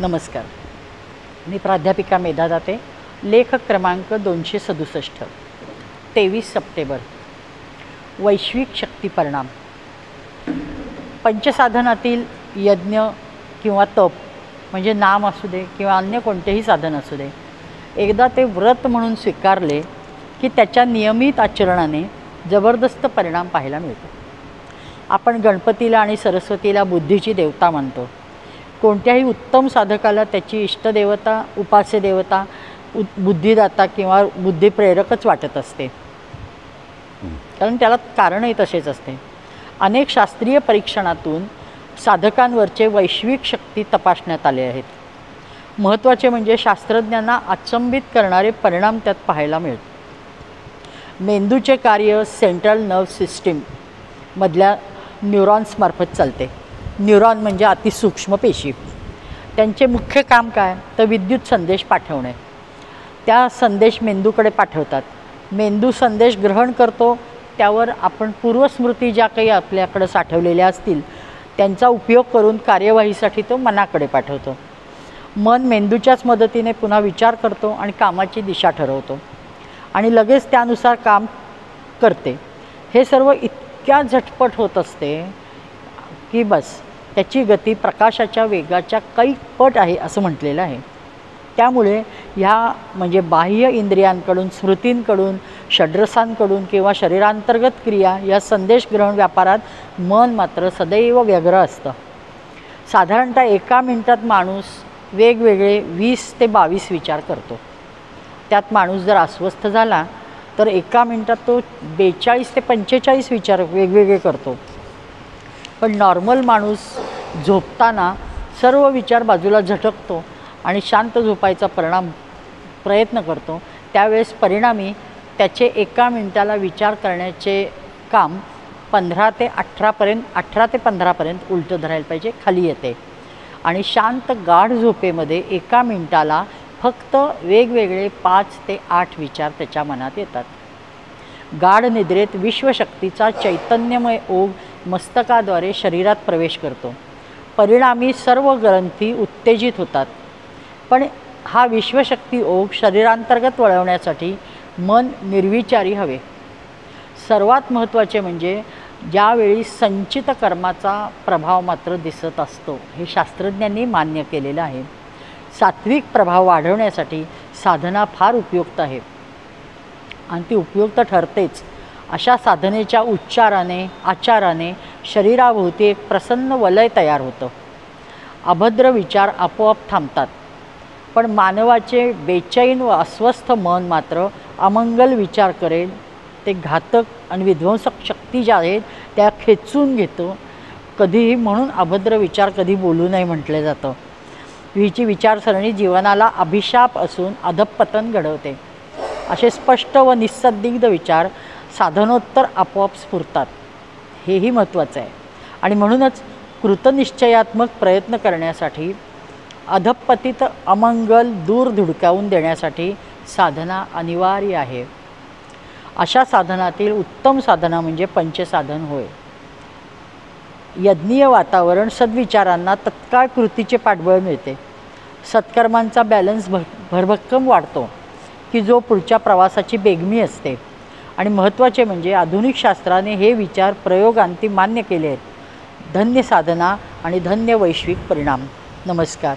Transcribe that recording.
नमस्कार. मी प्राध्यापिका मेधा दाते. लेख क्रमांक 267. 23 सप्टेंबर. वैश्विक शक्ती परिणाम. पंचसाधनातील यज्ञ किंवा तप म्हणजे नाम असू दे किंवा अन्य कोणतेही साधन असू दे, एकदा ते व्रत म्हणून स्वीकारले की त्याच्या नियमित आचरणाने जबरदस्त परिणाम पाहायला मिळतो. आपण गणपतीला आणि सरस्वतीला बुद्धीची देवता मानतो. कोणत्याही उत्तम साधकाला त्याची इष्टदेवता, उपास्य देवता, बुद्धिदाता किंवा बुद्धिप्रेरकच वाटत असते, कारण त्याला कारणही तसेच असते. अनेक शास्त्रीय परीक्षणातून साधकांवरचे वैश्विक शक्ती तपासण्यात आले आहेत. महत्त्वाचे म्हणजे शास्त्रज्ञांना अचंबित करणारे परिणाम त्यात पाहायला मिळतात. मेंदूचे कार्य सेंट्रल नर्व सिस्टीम मधल्या न्यूरॉन्समार्फत चालते. न्यूरॉन म्हणजे अतिसूक्ष्म पेशी. त्यांचे मुख्य काम काय तर विद्युत संदेश पाठवणे. त्या संदेश मेंदूकडे पाठवतात. मेंदू संदेश ग्रहण करतो. त्यावर आपण पूर्वस्मृती ज्या काही आपल्याकडे साठवलेल्या असतील त्यांचा उपयोग करून कार्यवाहीसाठी तो मनाकडे पाठवतो. मन मेंदूच्याच मदतीने पुन्हा विचार करतो आणि कामाची दिशा ठरवतो आणि लगेच त्यानुसार काम करते. हे सर्व इतक्या झटपट होत असते की बस त्याची गती प्रकाशाच्या वेगाच्या काही पट आहे असं म्हटलेलं आहे. त्यामुळे ह्या म्हणजे बाह्य इंद्रियांकडून, स्मृतींकडून, षड्रसांकडून किंवा शरीरांतर्गत क्रिया या संदेश ग्रहण व्यापारात मन मात्र सदैव व्यग्र असतं. साधारणतः एका मिनिटात माणूस वेगवेगळे 20 ते 22 विचार करतो. त्यात माणूस जर अस्वस्थ झाला तर एका मिनिटात तो 42 ते 45 विचार वेगवेगळे करतो. पण नॉर्मल माणूस झोपताना सर्व विचार बाजूला झटकतो आणि शांत झोपायचा प्रयत्न करतो. त्यावेळेस परिणामी त्याचे एका मिनिटाला विचार करण्याचे काम 18 ते 15पर्यंत उलटं धरायला पाहिजे, खाली येते. आणि शांत गाढ झोपेमध्ये एका मिनिटाला फक्त वेगवेगळे 5 ते 8 विचार त्याच्या मनात येतात. गाढ निद्रेत विश्वशक्तीचा चैतन्यमय ओघ मस्तकाद्वारे शरीरात प्रवेश करतो. परिणामी सर्व ग्रंथी उत्तेजित होतात. पण हा विश्वशक्ती ओघ शरीरांतर्गत वळवण्यासाठी मन निर्विचारी हवे. सर्वात महत्त्वाचे म्हणजे ज्यावेळी संचित कर्माचा प्रभाव मात्र दिसत असतो. हे शास्त्रज्ञांनी मान्य केलेलं आहे. सात्विक प्रभाव वाढवण्यासाठी साधना फार उपयुक्त आहे आणि ती उपयुक्त ठरतेच. अशा साधनेच्या उच्चाराने, आचाराने शरीराभोवती एक प्रसन्न वलय तयार होतं. अभद्र विचार आपोआप थांबतात. पण मानवाचे बेचैन व अस्वस्थ मन मात्र अमंगल विचार करेल. ते घातक आणि विध्वंसक शक्ती ज्या आहेत त्या खेचून घेतो. कधीही म्हणून अभद्र विचार कधी बोलू नये म्हटले जातं. हिची विचारसरणी जीवनाला अभिशाप असून अधःपतन घडवते. असे स्पष्ट व निस्संदिग्ध विचार साधनोत्तर आपोआप स्फुरतात. हेही महत्त्वाचं आहे. आणि म्हणूनच कृतनिश्चयात्मक प्रयत्न करण्यासाठी, अधःपतित अमंगल दूर धुडकावून देण्यासाठी साधना अनिवार्य आहे. अशा साधनातील उत्तम साधना म्हणजे पंचसाधन होय. यज्ञीय वातावरण सद्विचारांना तत्काळ कृतीचे पाठबळ मिळते. सत्कर्मांचा बॅलन्स भरभक्कम वाढतो की जो पुढच्या प्रवासाची बेगमी असते. आणि महत्त्वाचे म्हणजे आधुनिक शास्त्राने हे विचार प्रयोगांती मान्य केले आहेत. धन्य साधना आणि धन्य वैश्विक परिणाम. नमस्कार.